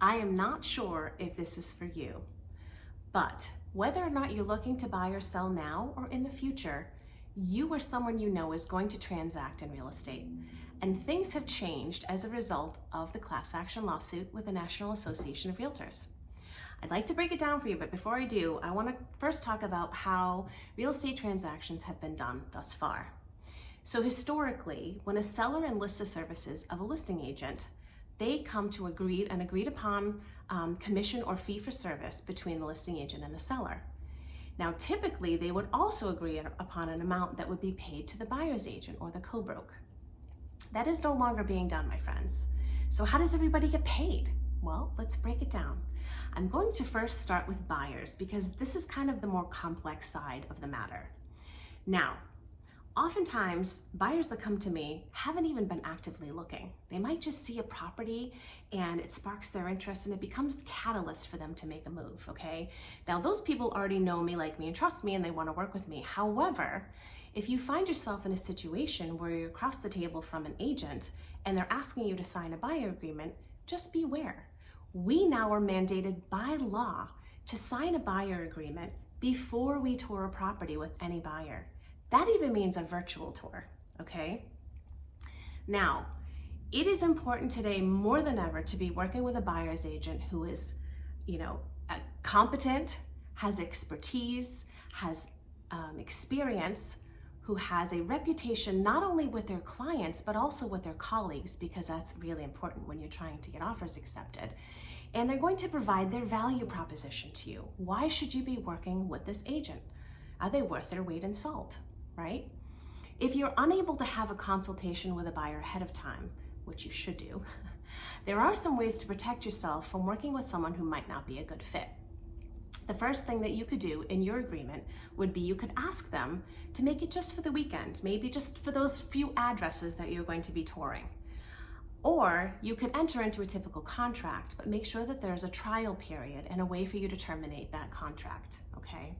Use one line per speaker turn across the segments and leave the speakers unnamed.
I am not sure if this is for you, but whether or not you're looking to buy or sell now or in the future, you or someone you know is going to transact in real estate. And things have changed as a result of the class action lawsuit with the National Association of Realtors. I'd like to break it down for you, but before I do, I want to first talk about how real estate transactions have been done thus far. So historically, when a seller enlists the services of a listing agent, they come to an agreed upon commission or fee for service between the listing agent and the seller. Now, typically, they would also agree upon an amount that would be paid to the buyer's agent or the co-broke. That is no longer being done, my friends. So how does everybody get paid? Well, let's break it down. I'm going to first start with buyers because this is kind of the more complex side of the matter. Now, oftentimes, buyers that come to me haven't even been actively looking. They might just see a property and it sparks their interest and it becomes the catalyst for them to make a move, okay? Now, those people already know me, like me, and trust me, and they want to work with me. However, if you find yourself in a situation where you're across the table from an agent and they're asking you to sign a buyer agreement, just beware. We now are mandated by law to sign a buyer agreement before we tour a property with any buyer. That even means a virtual tour, okay? Now, it is important today more than ever to be working with a buyer's agent who is, competent, has expertise, has experience, who has a reputation not only with their clients, but also with their colleagues, because that's really important when you're trying to get offers accepted. And they're going to provide their value proposition to you. Why should you be working with this agent? Are they worth their weight in salt, right? If you're unable to have a consultation with a buyer ahead of time, which you should do, there are some ways to protect yourself from working with someone who might not be a good fit. The first thing that you could do in your agreement would be you could ask them to make it just for the weekend, maybe just for those few addresses that you're going to be touring. Or you could enter into a typical contract, but make sure that there's a trial period and a way for you to terminate that contract, okay?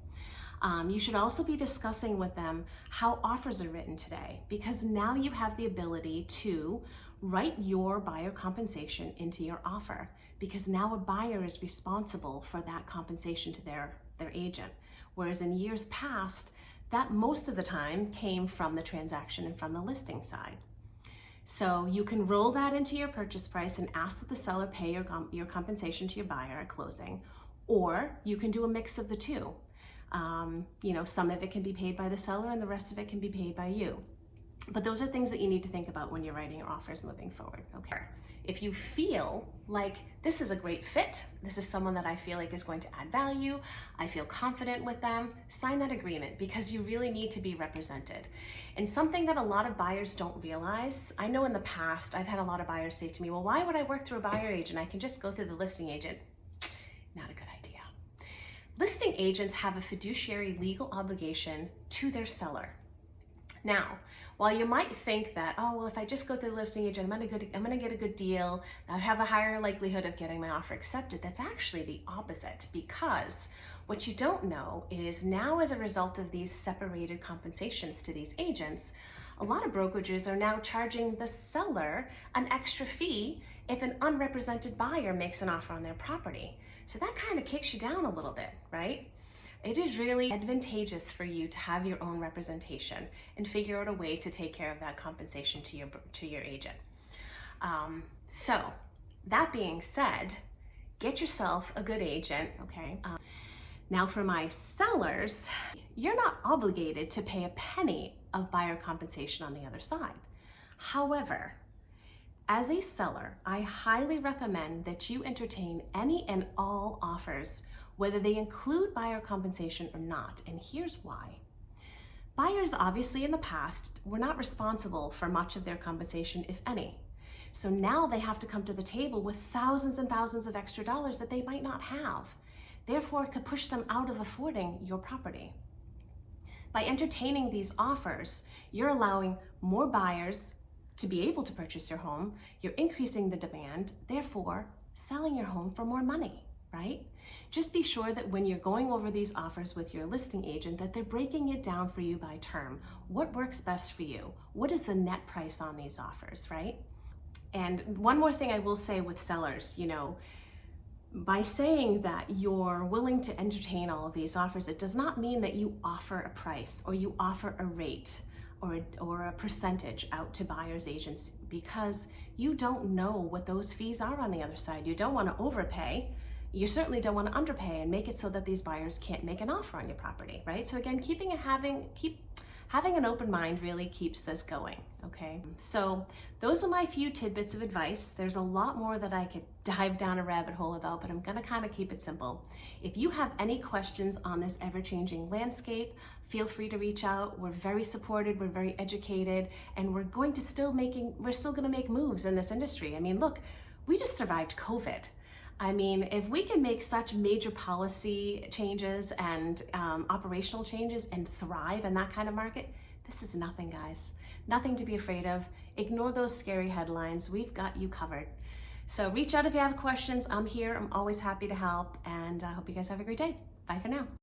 You should also be discussing with them how offers are written today, because now you have the ability to write your buyer compensation into your offer, because now a buyer is responsible for that compensation to their agent. Whereas in years past, that most of the time came from the transaction and from the listing side. So you can roll that into your purchase price and ask that the seller pay your compensation to your buyer at closing, or you can do a mix of the two. Some of it can be paid by the seller and the rest of it can be paid by you. But those are things that you need to think about when you're writing your offers moving forward, okay? If you feel like this is a great fit, this is someone that I feel like is going to add value, I feel confident with them, sign that agreement, because you really need to be represented. And something that a lot of buyers don't realize, I know in the past, I've had a lot of buyers say to me, well, why would I work through a buyer agent? I can just go through the listing agent. Not a good idea. Listing agents have a fiduciary legal obligation to their seller. Now, while you might think that, oh, well, if I just go through the listing agent, I'm gonna get a good deal, I have a higher likelihood of getting my offer accepted, that's actually the opposite, because what you don't know is now, as a result of these separated compensations to these agents, a lot of brokerages are now charging the seller an extra fee if an unrepresented buyer makes an offer on their property. So that kind of kicks you down a little bit, right? It is really advantageous for you to have your own representation and figure out a way to take care of that compensation to your agent. So that being said, get yourself a good agent, okay? Now for my sellers, you're not obligated to pay a penny of buyer compensation on the other side. However, as a seller, I highly recommend that you entertain any and all offers, whether they include buyer compensation or not, and here's why. Buyers obviously in the past were not responsible for much of their compensation, if any. So now they have to come to the table with thousands and thousands of extra dollars that they might not have. Therefore, it could push them out of affording your property. By entertaining these offers, you're allowing more buyers to be able to purchase your home, you're increasing the demand, therefore selling your home for more money, right? Just be sure that when you're going over these offers with your listing agent, that they're breaking it down for you by term. What works best for you? What is the net price on these offers, right? And one more thing I will say with sellers, By saying that you're willing to entertain all of these offers, it does not mean that you offer a price or you offer a rate or a percentage out to buyer's agents, because you don't know what those fees are on the other side. You don't want to overpay. You certainly don't want to underpay and make it so that these buyers can't make an offer on your property, right? So again, having an open mind really keeps this going, okay? So those are my few tidbits of advice. There's a lot more that I could dive down a rabbit hole about, but I'm gonna kind of keep it simple. If you have any questions on this ever-changing landscape, feel free to reach out. We're very supported, we're very educated, and we're still gonna make moves in this industry. I mean, look, we just survived COVID. I mean, if we can make such major policy changes and operational changes and thrive in that kind of market, this is nothing, guys. Nothing to be afraid of. Ignore those scary headlines. We've got you covered. So reach out if you have questions. I'm here. I'm always happy to help, and I hope you guys have a great day. Bye for now.